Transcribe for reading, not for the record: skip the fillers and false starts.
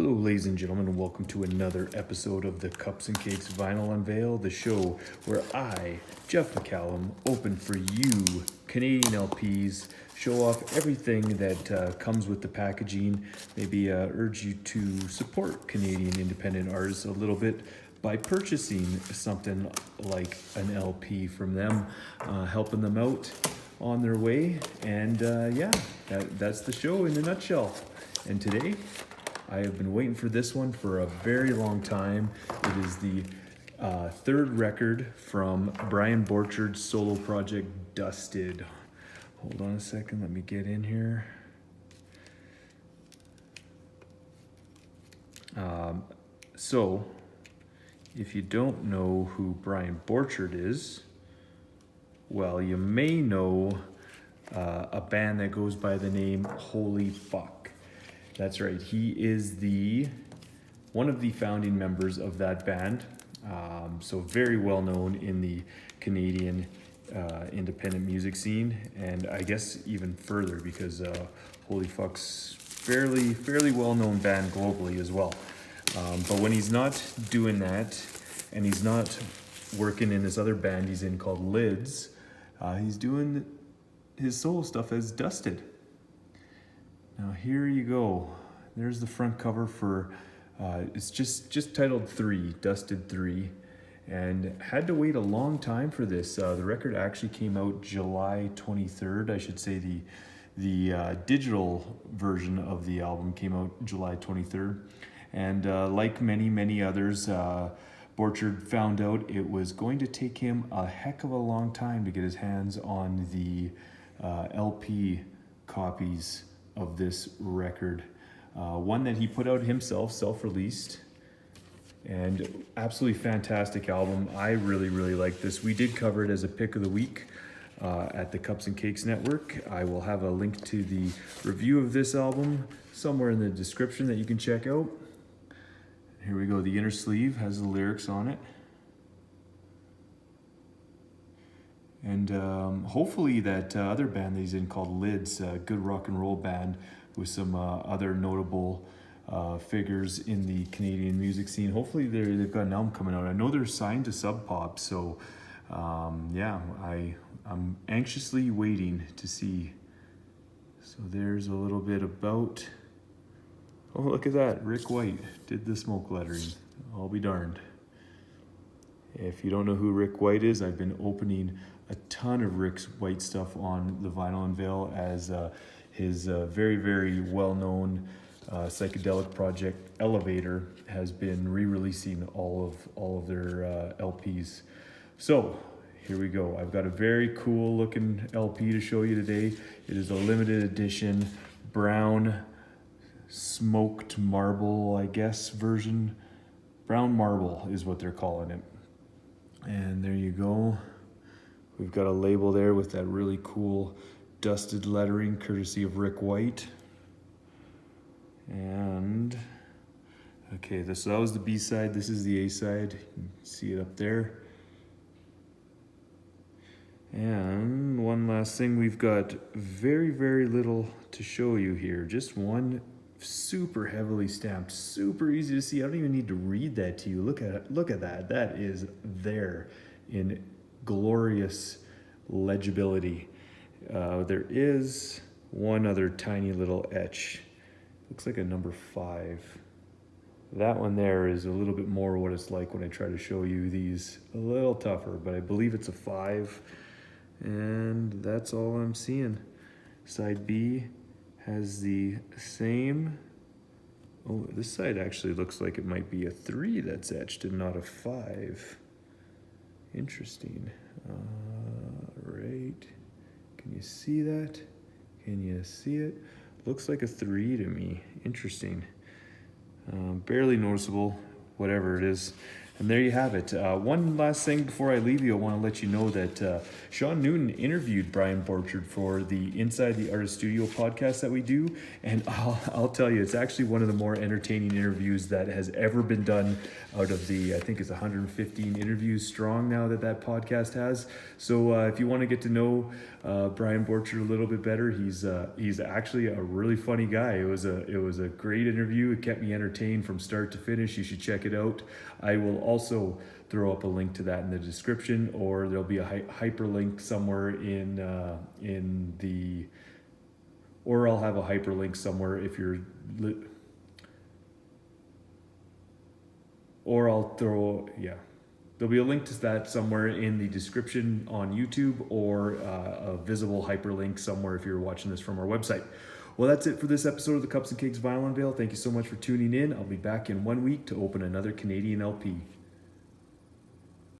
Hello, ladies and gentlemen, and welcome to another episode of the Cups and Cakes Vinyl Unveil, the show where I, Jeff McCallum, open for you Canadian LPs, show off everything that comes with the packaging, maybe urge you to support Canadian independent artists a little bit by purchasing something like an LP from them, helping them out on their way. And that's the show in a nutshell. And today, I have been waiting for this one for a very long time. It is the third record from Brian Borcherdt's solo project, Dusted. Hold on a second, let me get in here. So, if you don't know who Brian Borcherdt is, well, you may know a band that goes by the name Holy Fuck. That's right, he is one of the founding members of that band. So very well known in the Canadian independent music scene, and I guess even further because Holy Fuck's fairly well known band globally as well. But when he's not doing that, and he's not working in this other band he's in called Lids, he's doing his solo stuff as Dusted. Now here you go. There's the front cover for, it's just titled 3, Dusted 3. And had to wait a long time for this. The record actually came out July 23rd. I should say the digital version of the album came out July 23rd. And like many others, Borcherdt found out it was going to take him a heck of a long time to get his hands on the LP copies of this record. One that he put out himself, self-released, and absolutely fantastic album. I really like this. We did cover it as a pick of the week at the Cups and Cakes Network. I will have a link to the review of this album somewhere in the description that you can check out. Here we go. The inner sleeve has the lyrics on it. And hopefully that other band that he's in called Lids, a good rock and roll band with some other notable figures in the Canadian music scene. Hopefully they've got an album coming out. I know they're signed to Sub Pop, so I'm anxiously waiting to see. So there's a little bit about, oh look at that, Rick White did the smoke lettering. I'll be darned. If you don't know who Rick White is, I've been opening a ton of Rick White stuff on the Vinyl Unveil as his very well-known psychedelic project Elevator has been re-releasing all of their LPs. So here we go. I've got a very cool looking LP to show you today. It is a limited edition brown smoked marble, I guess, version. Brown marble is what they're calling it. And there you go. We've got a label there with that really cool dusted lettering courtesy of Rick White. And okay, so that was the B side. This is the A side. You can see it up there. And one last thing, we've got very little to show you here. Just one super heavily stamped, super easy to see. I don't even need to read that to you. Look at that. That is there in glorious legibility. There is one other tiny little etch. Looks like a number 5. That one there is a little bit more what it's like when I try to show you these. A little tougher, but I believe it's a 5. And that's all I'm seeing. Side B has the same. Oh, this side actually looks like it might be a 3 that's etched and not a 5. Interesting. Right. Can you see that? Can you see it? Looks like a 3 to me. Interesting. Barely noticeable, whatever it is. And there you have it. One last thing before I leave you, I want to let you know that Sean Newton interviewed Brian Borcherdt for the Inside the Artist Studio podcast that we do. And I'll tell you, it's actually one of the more entertaining interviews that has ever been done out of the, I think it's 115 interviews strong now that podcast has. So if you want to get to know Brian Borcherdt a little bit better, he's actually a really funny guy. It was a great interview. It kept me entertained from start to finish. You should check it out. I will also throw up a link to that in the description, or there'll be a hyperlink somewhere in the, or I'll have a hyperlink somewhere if you're, or I'll throw, yeah. There'll be a link to that somewhere in the description on YouTube, or a visible hyperlink somewhere if you're watching this from our website. Well, that's it for this episode of the Cups and Cakes Vinyl Unveil. Thank you so much for tuning in. I'll be back in 1 week to open another Canadian LP.